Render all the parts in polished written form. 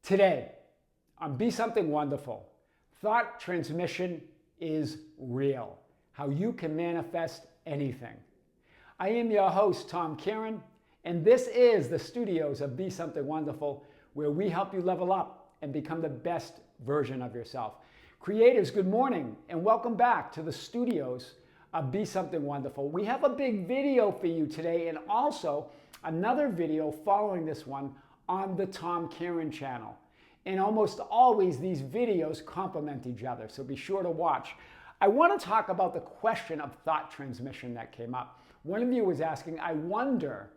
Today, on Be Something Wonderful, thought transmission is real. How you can manifest anything. I am your host, Tom Kearin, and this is the studios of Be Something Wonderful, where we help you level up and become the best version of yourself. Creators, good morning, and welcome back to the studios of Be Something Wonderful. We have a big video for you today, and also another video following this one on the Tom Kearin channel. And almost always these videos complement each other, so be sure to watch. I want to talk about the question of thought transmission that came up. One of you was asking, I wonder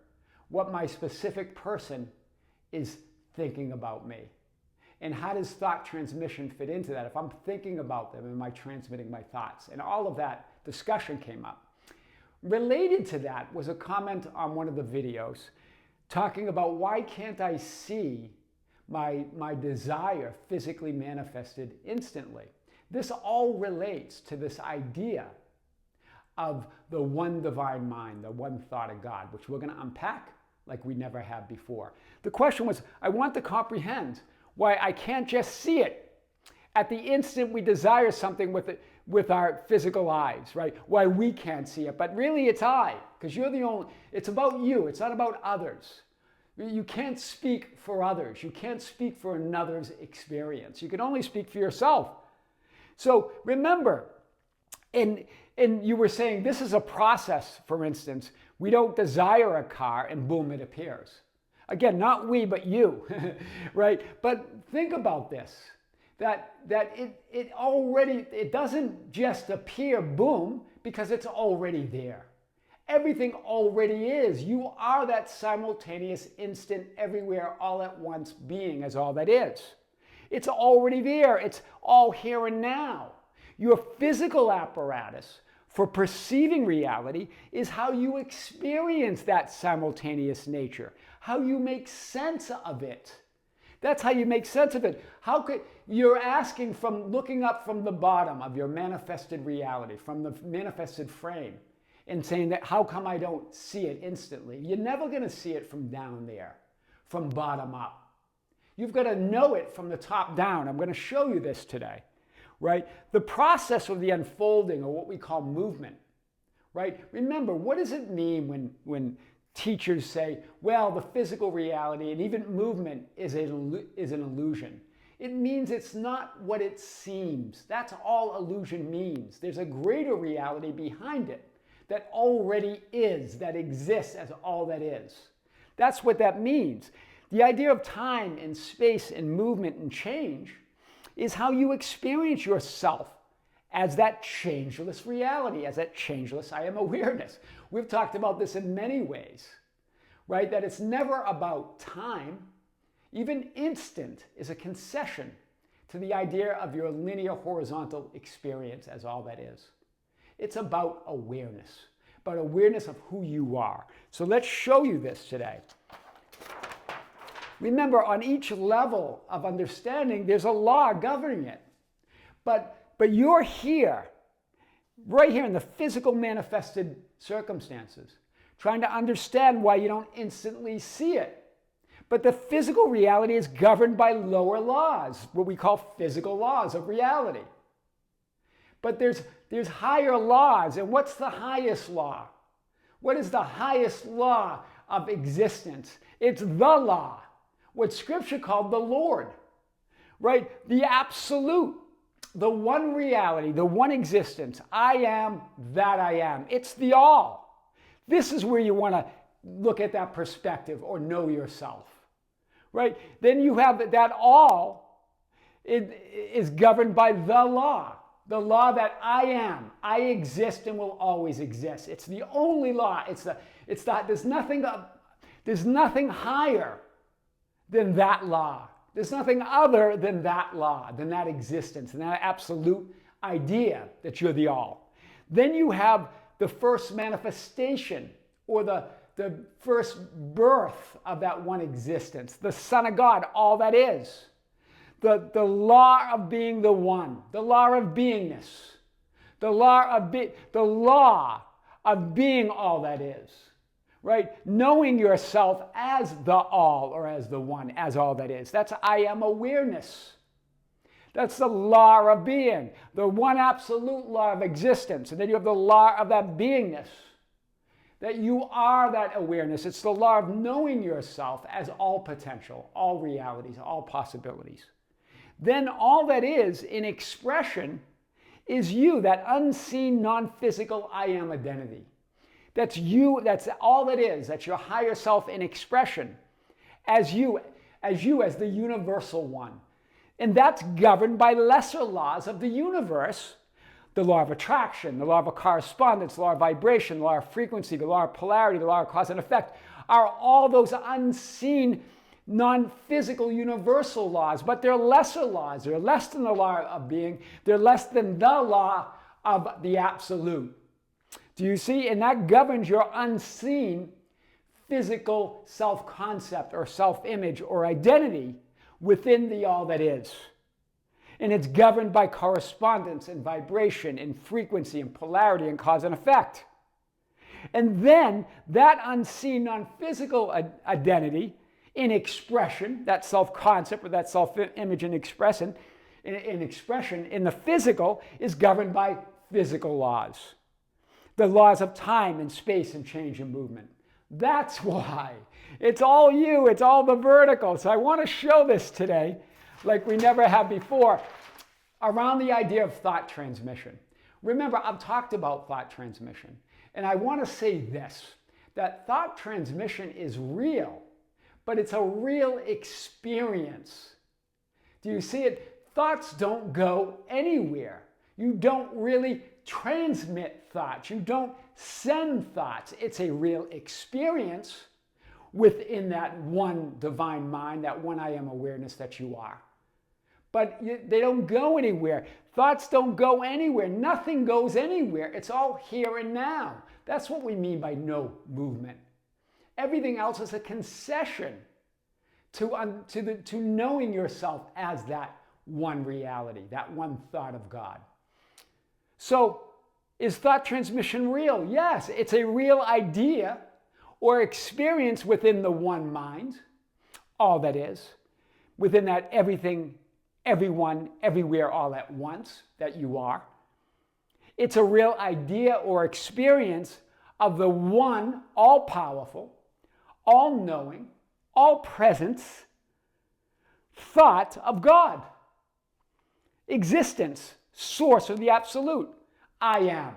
what my specific person is thinking about me. And how does thought transmission fit into that? If I'm thinking about them, am I transmitting my thoughts? And all of that discussion came up. Related to that was a comment on one of the videos talking about why can't I see my desire physically manifested instantly. This all relates to this idea of the one divine mind, the one thought of God, which we're going to unpack like we never have before. The question was, I want to comprehend why I can't just see it at the instant we desire something with our physical eyes, right? Why we can't see it, but really it's I, because you're the only, it's about you, it's not about others. You can't speak for others. You can't speak for another's experience. You can only speak for yourself. So remember, and you were saying this is a process, for instance. We don't desire a car and boom, it appears. Again, not we, but you, right? But think about this, that it doesn't just appear boom because it's already there. Everything already is. You are that simultaneous, instant, everywhere, all at once being as all that is. It's already there. It's all here and now. Your physical apparatus for perceiving reality is how you experience that simultaneous nature, how you make sense of it. That's how you make sense of it. How could you're asking from looking up from the bottom of your manifested reality, from the manifested frame, and saying that how come I don't see it instantly? You're never going to see it from down there, from bottom up. You've got to know it from the top down. I'm going to show you this today, right? The process of the unfolding, or what we call movement, right? Remember, what does it mean when teachers say, well, the physical reality and even movement is an illusion? It means it's not what it seems. That's all illusion means. There's a greater reality behind it that already is, that exists as all that is. That's what that means. The idea of time and space and movement and change is how you experience yourself as that changeless reality, as that changeless I am awareness. We've talked about this in many ways, right? That it's never about time. Even instant is a concession to the idea of your linear horizontal experience as all that is. It's about awareness of who you are. So let's show you this today. Remember, on each level of understanding, there's a law governing it. But you're here, right here in the physical manifested circumstances, trying to understand why you don't instantly see it. But the physical reality is governed by lower laws, what we call physical laws of reality. But there's higher laws, and what's the highest law? What is the highest law of existence? It's the law, what Scripture called the Lord, right? The absolute, the one reality, the one existence. I am that I am. It's the all. This is where you want to look at that perspective or know yourself, right? Then you have that all is governed by the law. The law that I am, I exist and will always exist. It's the only law. There's nothing higher than that law. There's nothing other than that law, than that existence, and that absolute idea that you're the all. Then you have the first manifestation, or the first birth of that one existence, the Son of God, all that is. The law of being the one, the law of beingness, the law of being all that is, right? Knowing yourself as the all or as the one, as all that is. That's I am awareness. That's the law of being, the one absolute law of existence. And then you have the law of that beingness, that you are that awareness. It's the law of knowing yourself as all potential, all realities, all possibilities. Then all that is in expression is you, that unseen, non-physical I am identity. That's you, that's all that is. That's your higher self in expression as you as the universal one. And that's governed by lesser laws of the universe. The law of attraction, the law of correspondence, the law of vibration, the law of frequency, the law of polarity, the law of cause and effect are all those unseen, non-physical universal laws, but they're lesser laws. They're less than the law of being. They're less than the law of the absolute. Do you see? And that governs your unseen physical self-concept or self-image or identity within the all that is. And it's governed by correspondence and vibration and frequency and polarity and cause and effect. And then that unseen non-physical identity in expression, that self-concept or that self-image and expression in the physical is governed by physical laws. The laws of time and space and change and movement. That's why. It's all you, it's all the vertical. So I want to show this today, like we never have before, around the idea of thought transmission. Remember, I've talked about thought transmission, and I want to say this, that thought transmission is real, but it's a real experience. Do you see it? Thoughts don't go anywhere. You don't really transmit thoughts. You don't send thoughts. It's a real experience within that one divine mind, that one I am awareness that you are. But they don't go anywhere. Thoughts don't go anywhere. Nothing goes anywhere. It's all here and now. That's what we mean by no movement. Everything else is a concession to knowing yourself as that one reality, that one thought of God. So, is thought transmission real? Yes, it's a real idea or experience within the one mind, all that is, within that everything, everyone, everywhere, all at once that you are. It's a real idea or experience of the one all-powerful, all-knowing, all-present thought of God. Existence, source of the absolute. I am.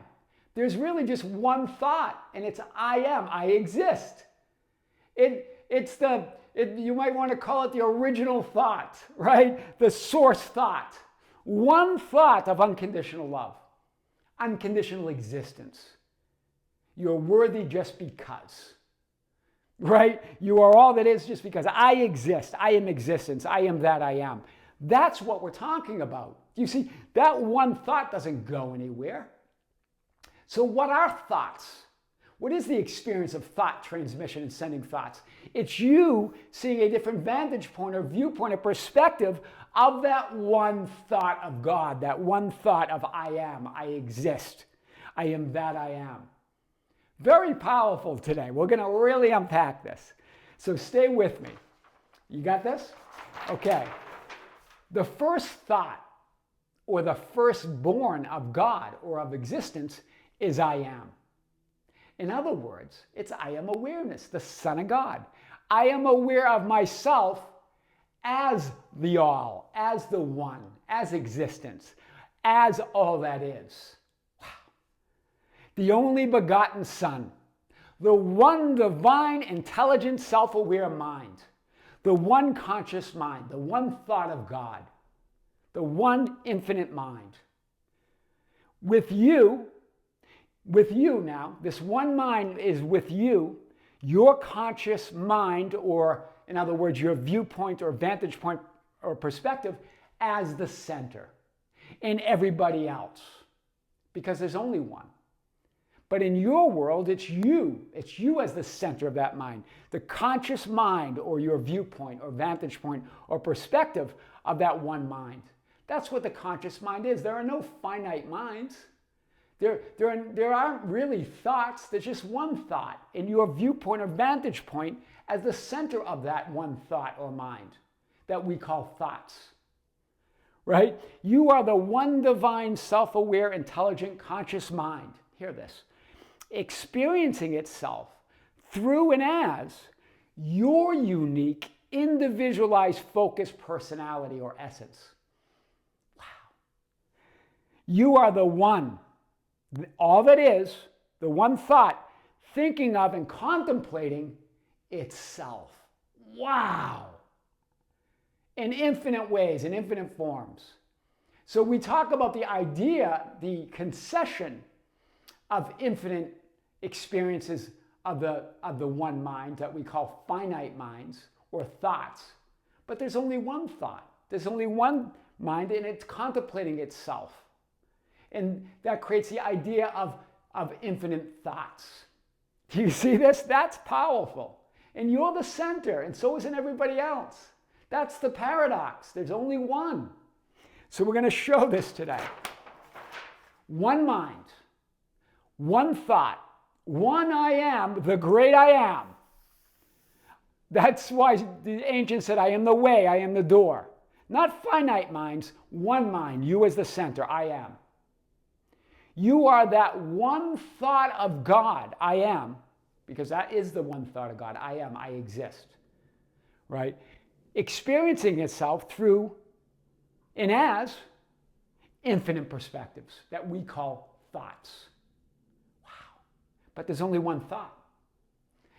There's really just one thought, and it's I am. I exist. You might want to call it the original thought, right? The source thought. One thought of unconditional love, unconditional existence. You're worthy just because, right? You are all that is just because I exist. I am existence. I am that I am. That's what we're talking about. You see, that one thought doesn't go anywhere. So what are thoughts? What is the experience of thought transmission and sending thoughts? It's you seeing a different vantage point or viewpoint or perspective of that one thought of God, that one thought of I am, I exist, I am that I am. Very powerful today. We're going to really unpack this. So stay with me. You got this? Okay. The first thought or the firstborn of God or of existence is I am. In other words, it's I am awareness, the Son of God. I am aware of myself as the all, as the one, as existence, as all that is. Wow. The only begotten Son, the one divine, intelligent, self-aware mind, the one conscious mind, the one thought of God, the one infinite mind. With you now, this one mind is with you, your conscious mind, or in other words, your viewpoint or vantage point or perspective as the center, and everybody else, because there's only one. But in your world, it's you as the center of that mind, the conscious mind or your viewpoint or vantage point or perspective of that one mind. That's what the conscious mind is. There are no finite minds. There aren't really thoughts. There's just one thought, and your viewpoint or vantage point as the center of that one thought or mind that we call thoughts. Right? You are the one divine, self-aware, intelligent, conscious mind. Hear this. Experiencing itself through and as your unique, individualized, focused personality or essence. Wow. You are the one, all that is, the one thought, thinking of and contemplating itself. Wow. In infinite ways, in infinite forms. So we talk about the idea, the concession of infinite experiences of the one mind that we call finite minds or thoughts. But there's only one thought. There's only one mind, and it's contemplating itself. And that creates the idea of infinite thoughts. Do you see this? That's powerful. And you're the center, and so isn't everybody else. That's the paradox. There's only one. So we're going to show this today. One mind, one thought, one I am, the great I am. That's why the ancients said, I am the way, I am the door. Not finite minds, one mind, you as the center, I am. You are that one thought of God, I am, because that is the one thought of God, I am, I exist, right? Experiencing itself through and as infinite perspectives that we call thoughts. Wow. But there's only one thought.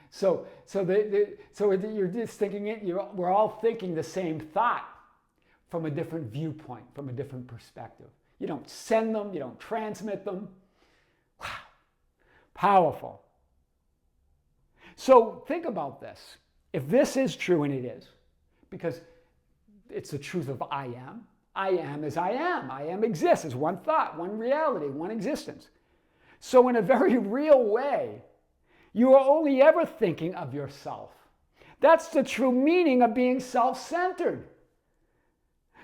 So you're just thinking it, we're all thinking the same thought from a different viewpoint, from a different perspective. You don't send them, you don't transmit them. Wow. Powerful. So think about this. If this is true, and it is, because it's the truth of I am as I am exists as one thought, one reality, one existence. So in a very real way, you are only ever thinking of yourself. That's the true meaning of being self-centered.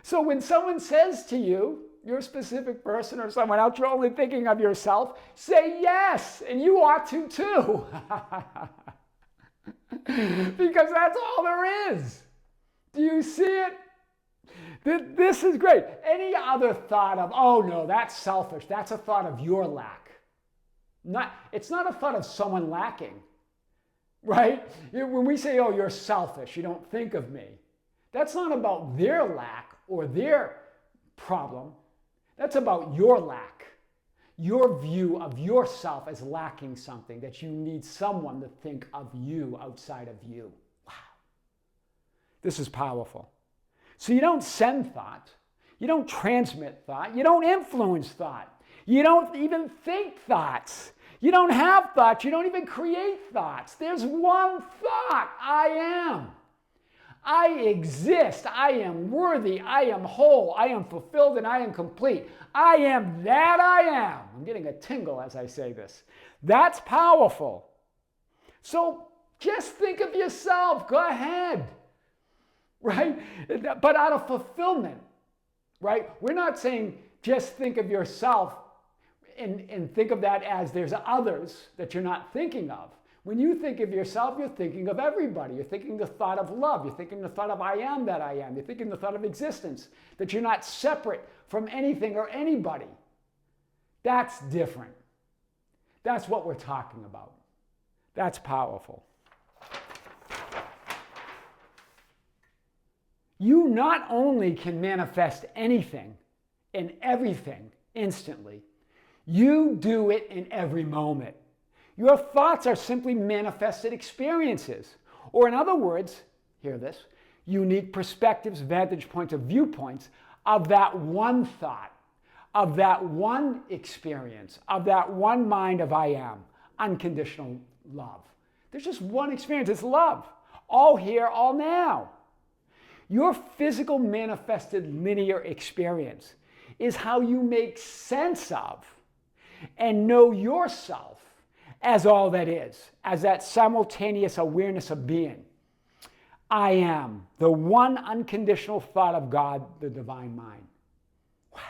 So when someone says to you, you're a specific person or someone else, you're only thinking of yourself, say yes, and you ought to too. Because that's all there is. Do you see it? This is great. Any other thought of, oh no, that's selfish, that's a thought of your lack. It's not a thought of someone lacking, right? When we say, oh, you're selfish, you don't think of me, that's not about their lack or their problem. That's about your lack, your view of yourself as lacking something, that you need someone to think of you outside of you. Wow. This is powerful. So you don't send thought, you don't transmit thought, you don't influence thought. You don't even think thoughts. You don't have thoughts. You don't even create thoughts. There's one thought. I am. I exist. I am worthy. I am whole. I am fulfilled and I am complete. I am that I am. I'm getting a tingle as I say this. That's powerful. So just think of yourself. Go ahead. Right? But out of fulfillment. Right? We're not saying just think of yourself and think of that as there's others that you're not thinking of. When you think of yourself, you're thinking of everybody. You're thinking the thought of love. You're thinking the thought of I am that I am. You're thinking the thought of existence, that you're not separate from anything or anybody. That's different. That's what we're talking about. That's powerful. You not only can manifest anything and everything instantly, you do it in every moment. Your thoughts are simply manifested experiences. Or in other words, hear this, unique perspectives, vantage points, or viewpoints of that one thought, of that one experience, of that one mind of I am, unconditional love. There's just one experience, it's love. All here, all now. Your physical manifested linear experience is how you make sense of and know yourself as all that is, as that simultaneous awareness of being. I am the one unconditional thought of God, the divine mind. Wow.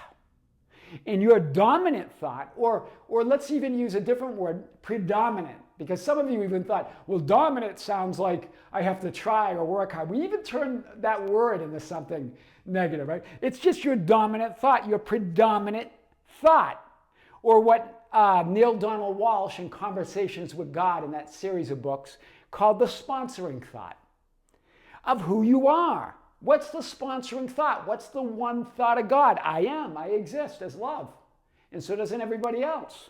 And your dominant thought, or let's even use a different word, predominant, because some of you even thought, well, dominant sounds like I have to try or work hard. We even turn that word into something negative, right? It's just your dominant thought, your predominant thought, or what Neil Donald Walsh in Conversations with God in that series of books called the sponsoring thought of who you are. What's the sponsoring thought? What's the one thought of God? I am, I exist as love. And so doesn't everybody else.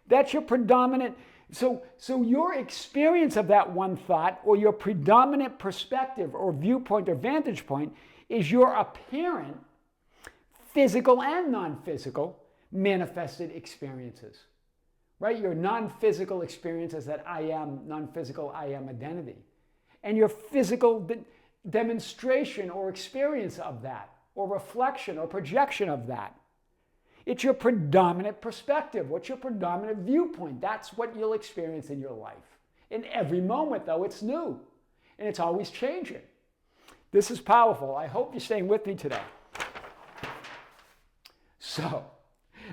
That's your predominant, so your experience of that one thought, or your predominant perspective or viewpoint or vantage point, is your apparent physical and non-physical manifested experiences. Right? Your non-physical experiences that I am, non-physical I am identity. And your physical demonstration or experience of that, or reflection or projection of that. It's your predominant perspective. What's your predominant viewpoint? That's what you'll experience in your life. In every moment, though, it's new. And it's always changing. This is powerful. I hope you're staying with me today. So,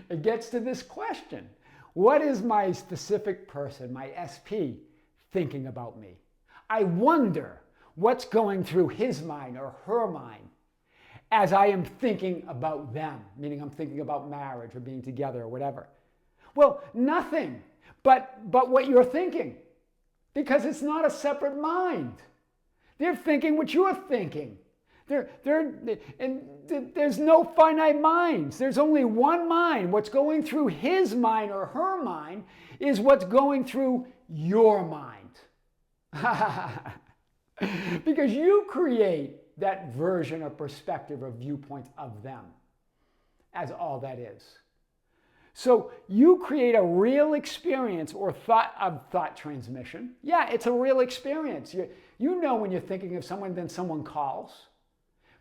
it gets to this question. What is my specific person, my SP, thinking about me? I wonder what's going through his mind or her mind as I am thinking about them, meaning I'm thinking about marriage or being together or whatever. Well, nothing but what you're thinking, because it's not a separate mind. They're thinking what you're thinking. And there's no finite minds. There's only one mind. What's going through his mind or her mind is what's going through your mind. Because you create that version or perspective or viewpoint of them as all that is. So you create a real experience or thought transmission. Yeah, it's a real experience. You know when you're thinking of someone, then someone calls.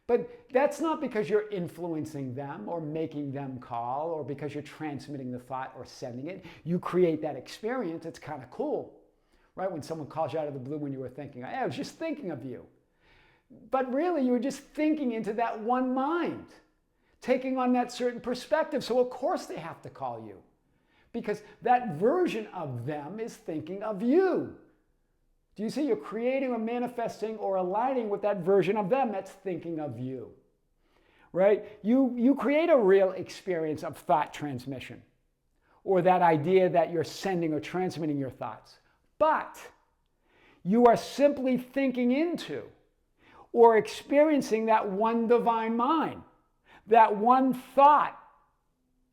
But that's not because you're influencing them or making them call, or because you're transmitting the thought or sending it. You create that experience. It's kind of cool, right? When someone calls you out of the blue when you were thinking, hey, I was just thinking of you. But really, you were just thinking into that one mind, taking on that certain perspective. So of course they have to call you, because that version of them is thinking of you. Do you see? You're creating or manifesting or aligning with that version of them that's thinking of you, right? You create a real experience of thought transmission, or that idea that you're sending or transmitting your thoughts. But you are simply thinking into or experiencing that one divine mind, that one thought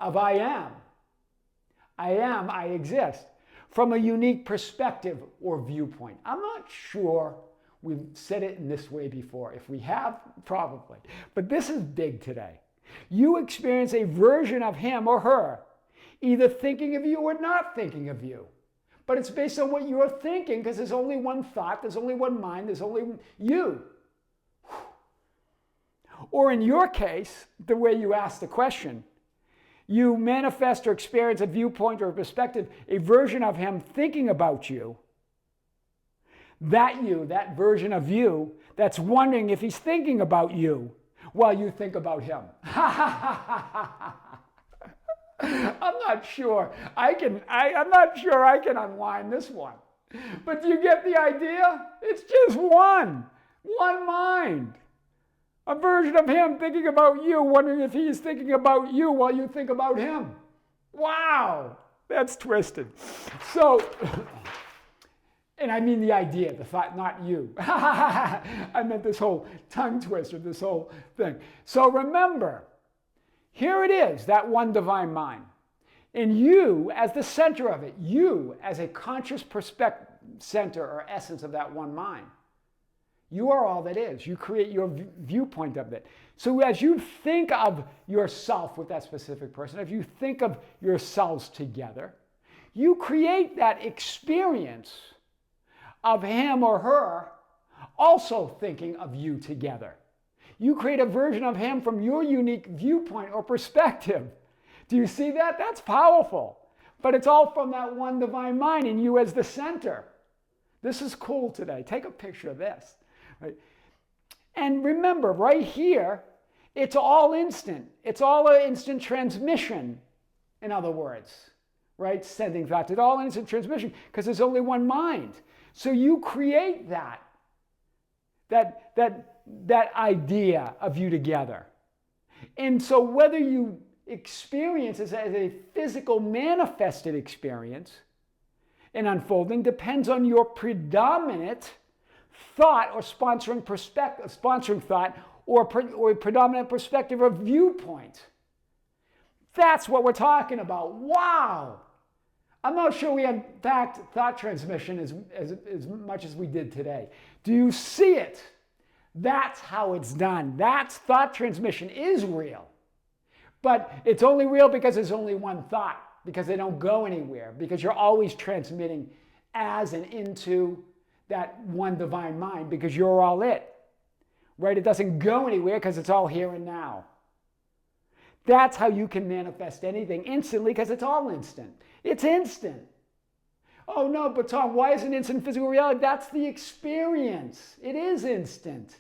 of I am, I exist, from a unique perspective or viewpoint. I'm not sure we've said it in this way before. If we have, probably. But this is big today. You experience a version of him or her, either thinking of you or not thinking of you. But it's based on what you're thinking, because there's only one thought, there's only one mind, there's only you. Or in your case, the way you ask the question, you manifest or experience a viewpoint or a perspective, a version of him thinking about you. That version of you, that's wondering if he's thinking about you while you think about him. I'm not sure I can unwind this one. But do you get the idea? It's just one mind. A version of him thinking about you, wondering if he's thinking about you while you think about him. Wow, that's twisted. So, and I mean the idea, the thought, not you. I meant this whole tongue twister, this whole thing. So remember, here it is, that one divine mind. And you as the center of it, you as a conscious center or essence of that one mind. You are all that is. You create your viewpoint of it. So as you think of yourself with that specific person, if you think of yourselves together, you create that experience of him or her also thinking of you together. You create a version of him from your unique viewpoint or perspective. Do you see that? That's powerful. But it's all from that one divine mind and you as the center. This is cool today. Take a picture of this. Right? And remember, right here It's all instant. It's all an instant transmission, in other words, right? Sending thoughts. It's all instant transmission because there's only one mind. So you create that idea of you together. And so whether you experience it as a physical manifested experience and unfolding depends on your predominant thought or sponsoring thought or predominant perspective or viewpoint. That's what we're talking about. Wow! I'm not sure we unpacked thought transmission as much as we did today. Do you see it? That's how it's done. That's thought transmission is real. But it's only real because there's only one thought, because they don't go anywhere, because you're always transmitting as and into that one divine mind, because you're all it. Right? It doesn't go anywhere because it's all here and now. That's how you can manifest anything instantly, because it's all instant. It's instant. Oh no, but Tom, why isn't instant physical reality? That's the experience. It is instant.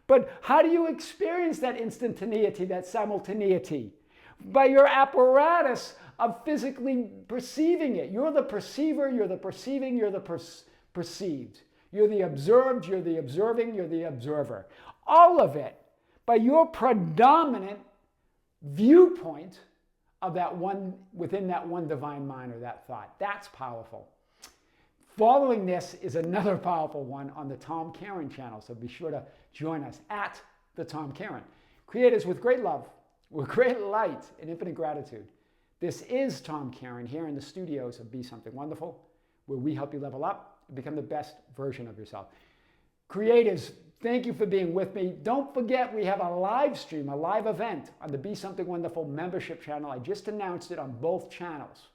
But how do you experience that instantaneity, that simultaneity? By your apparatus of physically perceiving it. You're the perceiver, you're the perceiving, you're the perceived. You're the observed, you're the observing, you're the observer. All of it by your predominant viewpoint of that one, within that one divine mind or that thought. That's powerful. Following this is another powerful one on the Tom Kearin channel, so be sure to join us at the Tom Kearin. Creators with great love, with great light and infinite gratitude. This is Tom Kearin here in the studios of Be Something Wonderful, where we help you level up and become the best version of yourself. Creators, thank you for being with me. Don't forget, we have a live stream, a live event on the Be Something Wonderful membership channel. I just announced it on both channels,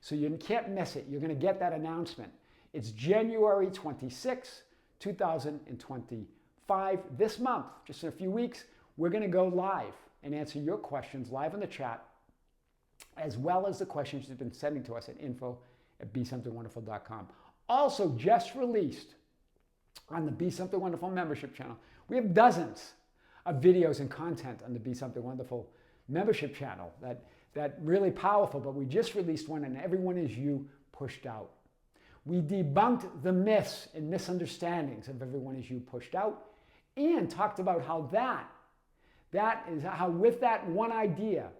so you can't miss it. You're going to get that announcement. It's January 26, 2025. This month, just in a few weeks, we're going to go live and answer your questions live in the chat, as well as the questions you've been sending to us at info@besomethingwonderful.com. Also, just released on the Be Something Wonderful membership channel, we have dozens of videos and content on the Be Something Wonderful membership channel that really powerful, but we just released one, and everyone is you pushed out. We debunked the myths and misunderstandings of everyone is you pushed out, and talked about how that is how, with that one idea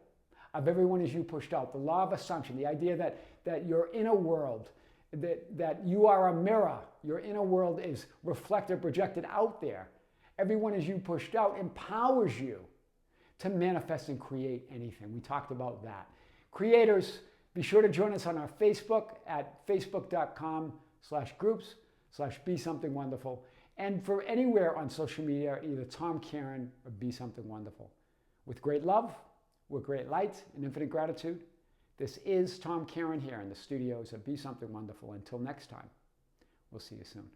of everyone is you pushed out, the law of assumption, the idea that your inner world, that you are a mirror, your inner world is reflected, projected out there. Everyone is you pushed out empowers you to manifest and create anything. We talked about that. Creators, be sure to join us on our Facebook at facebook.com/groups/BeSomethingWonderful. And for anywhere on social media, either Tom Kearin or Be Something Wonderful. With great love, with great light and infinite gratitude, this is Tom Kearin here in the studios of Be Something Wonderful. Until next time, we'll see you soon.